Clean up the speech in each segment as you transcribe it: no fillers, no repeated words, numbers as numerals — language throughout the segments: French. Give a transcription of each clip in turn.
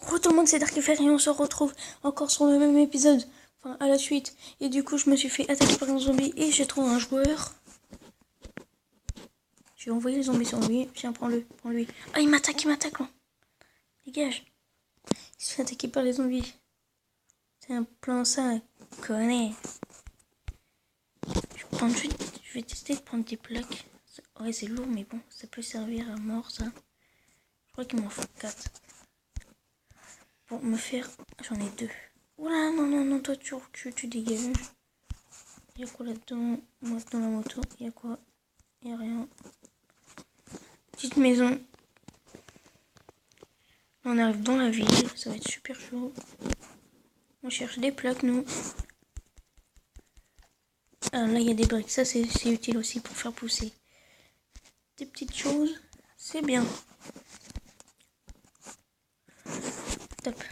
Gros, tout le monde, c'est Darkifer et on se retrouve encore sur le même épisode. Enfin, à la suite. Et du coup, je me suis fait attaquer par un zombie et j'ai trouvé un joueur. Je vais envoyer les zombies sur lui. Viens, prends-le, prends-lui. Ah, il m'attaque là. Dégage. Il se fait attaquer par les zombies. C'est un plan ça, connais. Je vais tester de prendre des plaques. Ouais, c'est lourd, mais bon, ça peut servir à mort, ça. Je crois qu'il m'en faut 4. Pour me faire... J'en ai 2. Oula, non, toi, tu dégages. Il y a quoi là-dedans? Moi, dans la moto, il y a quoi? Il y a rien. Petite maison. On arrive dans la ville, ça va être super chaud. On cherche des plaques, nous. Ah, là, il y a des briques. Ça, c'est utile aussi pour faire pousser des petites choses. C'est bien. Top.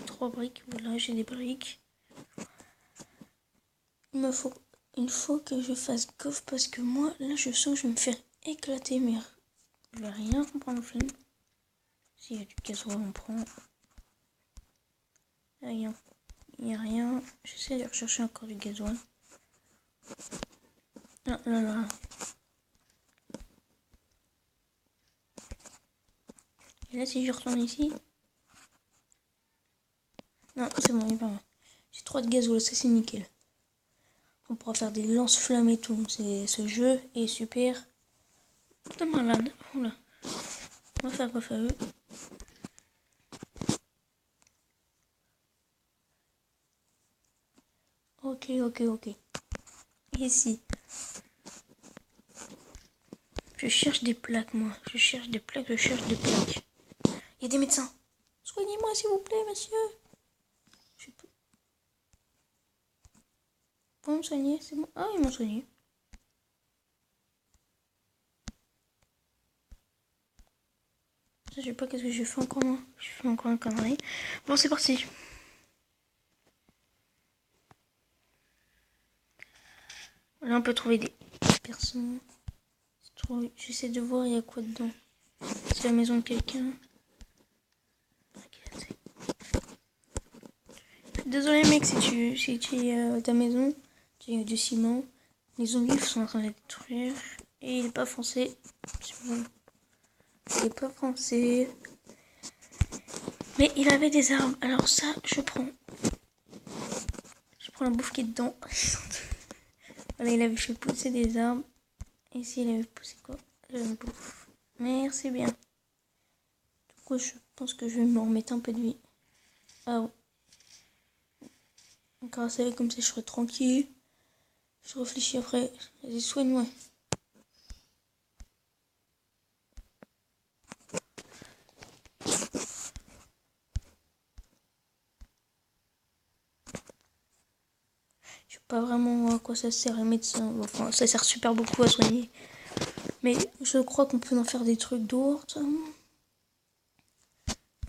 Trois briques. Voilà, j'ai des briques. Il faut que je fasse gaffe parce que moi, là, je sens que je vais me faire éclater. Mais je vais rien comprendre au film. S'il y a du gasoil, on prend. Rien. Il n'y a rien. J'essaie de rechercher encore du gasoil. Ah, là. Et là, si je retourne ici... Non, c'est bon, il est pas mal. J'ai 3 de gasoil, ça c'est nickel. On pourra faire des lance-flammes et tout. Ce jeu est super. De malade. Oula. On va faire gaffe à eux. Ok. Ici. Je cherche des plaques, moi. Je cherche des plaques. Il y a des médecins. Soignez-moi, s'il vous plaît, monsieur. Je peux... Pour me soigner, c'est bon. Ah, ils m'ont soigné. Je sais pas qu'est-ce que j'ai fait encore, moi. J'ai fait encore un connerie. Bon, c'est parti. Là, on peut trouver des personnes. J'essaie de voir, il y a quoi dedans. C'est la maison de quelqu'un. Désolé mec, si tu es à ta maison, tu as du ciment. Les zombies sont en train de détruire. Et il est pas français. Bon. Il est pas français. Mais il avait des armes. Alors ça, je prends. Je prends la bouffe qui est dedans. Voilà, il avait fait pousser des arbres. Et ici, il avait poussé quoi? La bouffe. Merci bien. Du coup, je pense que je vais me remettre un peu de vie. Ah ouais. Grâce à elle, comme ça, je serai tranquille. Je réfléchis après. Vas-y, soigne-moi. Je sais pas vraiment à quoi ça sert les médecins. Enfin, ça sert super beaucoup à soigner. Mais je crois qu'on peut en faire des trucs d'autres.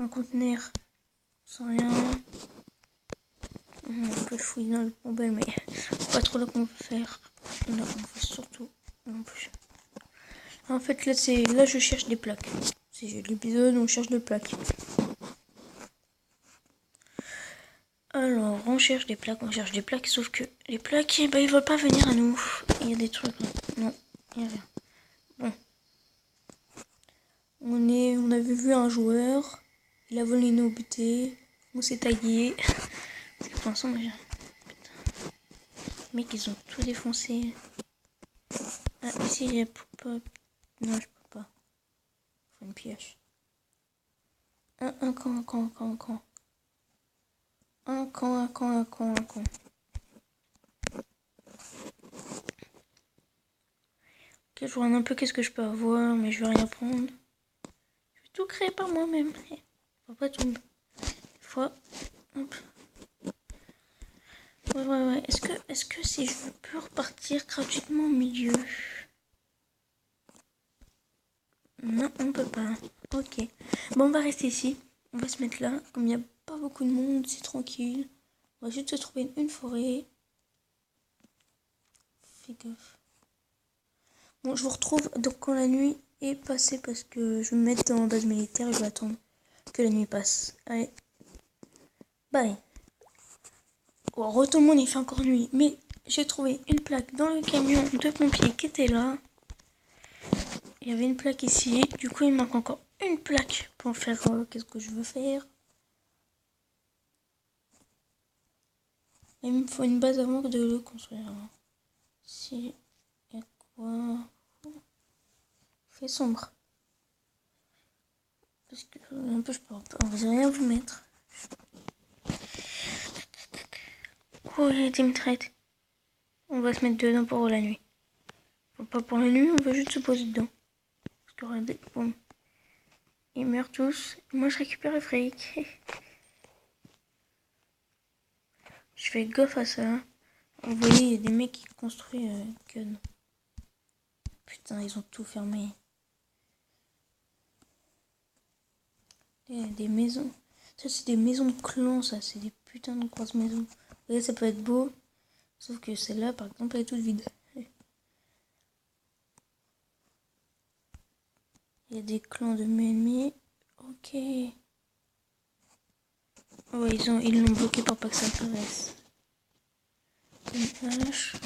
Un conteneur sans rien. On peut le fouiller dans le poubelle, mais pas trop là qu'on peut faire. Là, on fait surtout non plus. En fait, là, je cherche des plaques. C'est l'épisode où on cherche des plaques. Alors, on cherche des plaques, sauf que les plaques, ils veulent pas venir à nous. Il y a des trucs là. Non, il n'y a rien. Bon. On avait vu un joueur. Il a volé nos butées. On s'est taillé. Pour l'instant, moi, mec, ils ont tout défoncé. Ah, ici, il y a pas... Non, je peux pas. Faut une pioche. Un camp. Un camp. Ok, je vois un peu qu'est-ce que je peux avoir, mais je vais rien prendre. Je vais tout créer par moi-même. Faut pas tomber. Faut... Hop. Ouais. Est-ce que si je peux repartir gratuitement au milieu? Non, on peut pas. Ok. Bon, on va rester ici. On va se mettre là. Comme il n'y a pas beaucoup de monde, c'est tranquille. On va juste se trouver une forêt. Fais gaffe. Bon, je vous retrouve donc quand la nuit est passé parce que je vais me mettre dans la base militaire et je vais attendre que la nuit passe. Allez. Bye. Oh, retournement, il fait encore nuit. Mais j'ai trouvé une plaque dans le camion de pompiers qui était là. Il y avait une plaque ici. Du coup, il me manque encore une plaque pour faire qu'est-ce que je veux faire. Et il me faut une base avant de le construire. Ici, il y a quoi? Il fait sombre. Parce que un peu, je peux rien vous mettre. Oh, il y a des mitraillettes. On va se mettre dedans pour la nuit. Enfin, pas pour la nuit, on va juste se poser dedans. Parce que regardez, boum. Ils meurent tous. Moi, je récupère le fric. Je fais gaffe à ça. Vous voyez, il y a des mecs qui construisent gun. Putain, ils ont tout fermé. Il y a des maisons. Ça, c'est des maisons de clans, ça. C'est des putains de grosses maisons. Vous voyez, ça peut être beau. Sauf que celle-là, par exemple, elle est toute vide. Il y a des clans de mes ennemis. Ok. Ouais, ils l'ont bloqué pour pas que ça apparaisse. Une hache.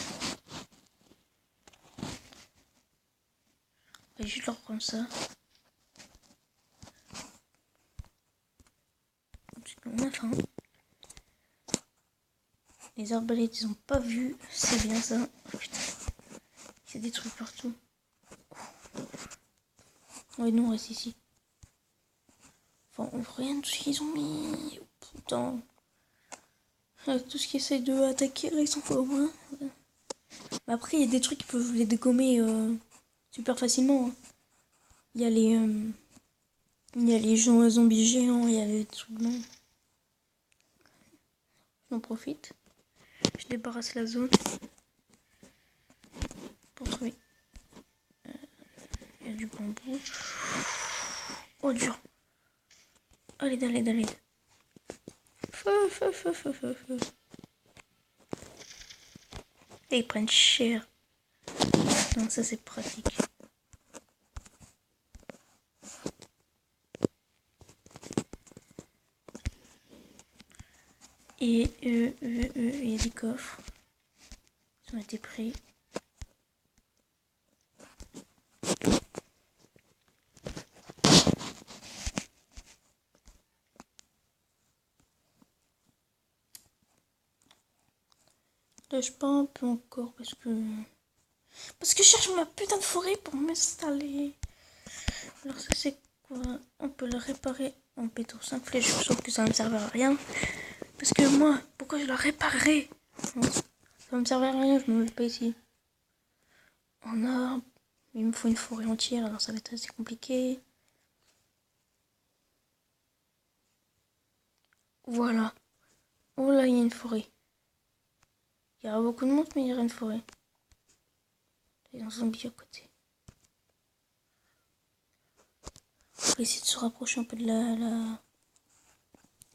Je vais juste leur prendre ça. On a faim. Les arbalètes, ils ont pas vu. C'est bien ça. Oh, putain. Il y a des trucs partout. Ouais, nous on reste ici. Enfin, on voit rien de tout ce qu'ils ont mis. Putain. Tout ce qui essaie de attaquer, là, ils sont pas au moins. Mais après, il y a des trucs qui peuvent les dégommer super facilement. Hein. Il y a les gens zombies géants, il y a les trucs blancs. J'en profite. Je débarrasse la zone. Pour trouver. Il y a du bambou. Oh, dur. Allez, allez. Feu. Et ils prennent cher. Non, ça c'est pratique. Et il y a des coffres. Ils ont été pris. Lâche pas un peu encore parce que je cherche ma putain de forêt pour m'installer. Alors ça c'est quoi? On peut le réparer en pétro 5 flèches, sauf que ça ne me servira à rien. Parce que moi, pourquoi je la réparerais? Ça va me servir à rien, je me mets pas ici. En arbre, il me faut une forêt entière, alors ça va être assez compliqué. Voilà. Oh là, il y a une forêt. Il y aura beaucoup de monde, mais il y aura une forêt. Il y a un zombie à côté. On va essayer de se rapprocher un peu de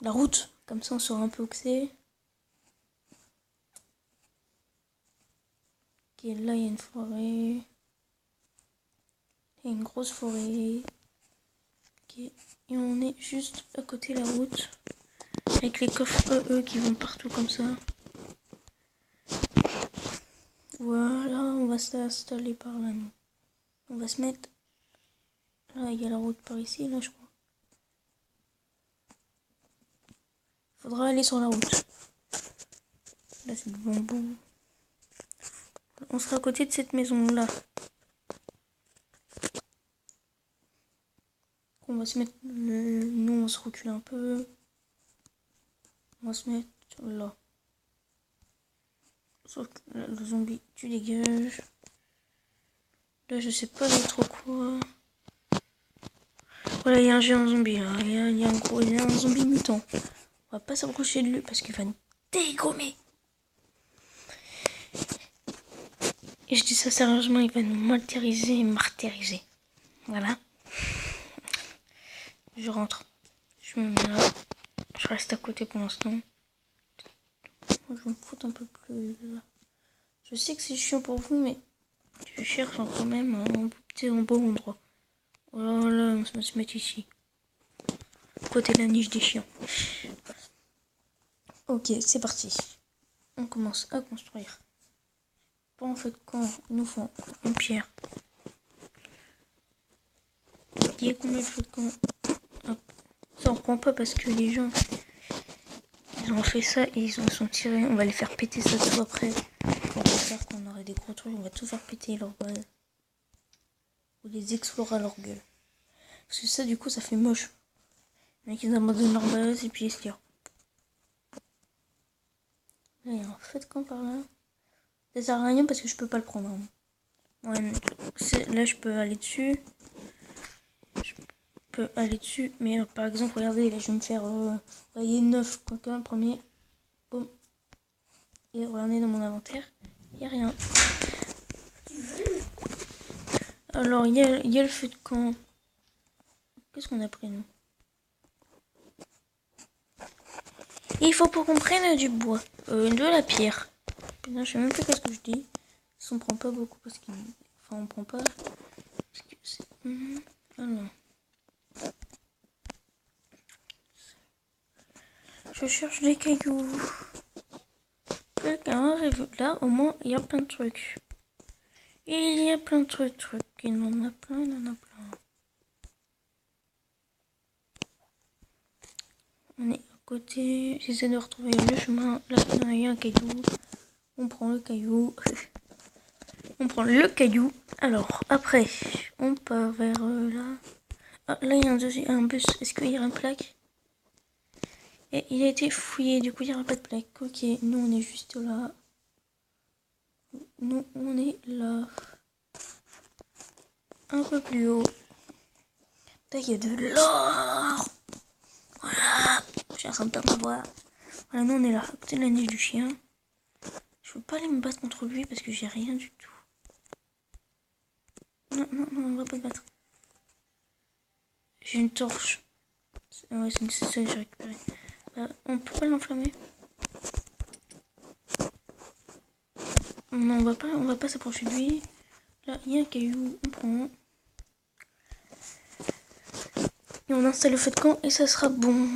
la route. Comme ça, on saura un peu où c'est. Ok, là, il y a une forêt. Il y a une grosse forêt. Ok, et on est juste à côté de la route. Avec les coffres qui vont partout comme ça. Voilà, on va s'installer par là. Nous. On va se mettre... Là, il y a la route par ici, là, je crois. Faudra aller sur la route. Là, c'est du bambou. On sera à côté de cette maison-là. On va se mettre... Nous, on se recule un peu. On va se mettre là. Sauf que le zombie, tu dégages. Là, je sais pas trop quoi. Voilà, il y a un géant zombie là. Il y a un zombie mutant. On va pas s'approcher de lui parce qu'il va nous dégommer. Et je dis ça sérieusement, il va nous martyriser. Voilà. Je rentre. Je me mets là. Je reste à côté pour l'instant. Je me fous un peu plus là. Je sais que c'est chiant pour vous, mais je cherche quand même un bon endroit. Voilà, on va se mettre ici. Côté de la niche des chiens. Ok, c'est parti. On commence à construire. Pour en fait, quand il nous faut une pierre. Il y a combien de feux de camp? Ça on prend pas parce que les gens ils ont fait ça et ils en sont tirés. On va les faire péter ça tout après. On va faire qu'on aurait des gros trucs. On va tout faire péter leur base. Ou les explorer à leur gueule. Parce que ça du coup ça fait moche. Les mecs ils abandonnent leur base et puis ils se tirent. Là il y a un feu de camp par là. Ça sert à rien parce que je peux pas le prendre. Hein. Ouais, là je peux aller dessus. Je peux aller dessus. Mais par exemple regardez là je vais me faire voyez 9 coquins premier. Boum. Et regardez dans mon inventaire. Il n'y a rien. Alors il y a le feu de camp. Qu'est-ce qu'on a pris nous? Et il faut pour qu'on prenne du bois. De la pierre. Putain, je sais même plus qu'est-ce que je dis. On prend pas beaucoup parce qu'il. Enfin on prend pas. Parce que c'est. Alors. Je cherche des cailloux. Quelqu'un arrive là, au moins il y a plein de trucs. Il y a plein de trucs. Il en a plein, il en a plein. On est à côté. J'essaie de retrouver le chemin. Là, il y a un caillou. On prend le caillou. On prend le caillou. Alors, après, on part vers là. Ah, là, il y a un bus. Est-ce qu'il y a une plaque? Et il a été fouillé, du coup, il n'y aura pas de plaque. Ok, nous, on est juste là. Nous, on est là. Un peu plus haut. Là, il y a de l'or. Voilà. Je suis en train de voir. Voilà, nous, on est là, à côté de la niche du chien. Je veux pas aller me battre contre lui parce que j'ai rien du tout. Non, on va pas se battre. J'ai une torche. Ouais, c'est ça que j'ai récupéré. On peut pas l'enflammer. Non, on va pas s'approcher de lui. Là, il y a un caillou, on prend. Et on installe le feu de camp et ça sera bon.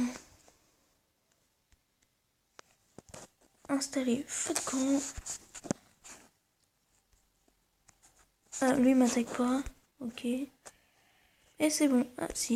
Installer feu de camp. Ah, lui il m'attaque pas. Ok. Et c'est bon. Ah, si.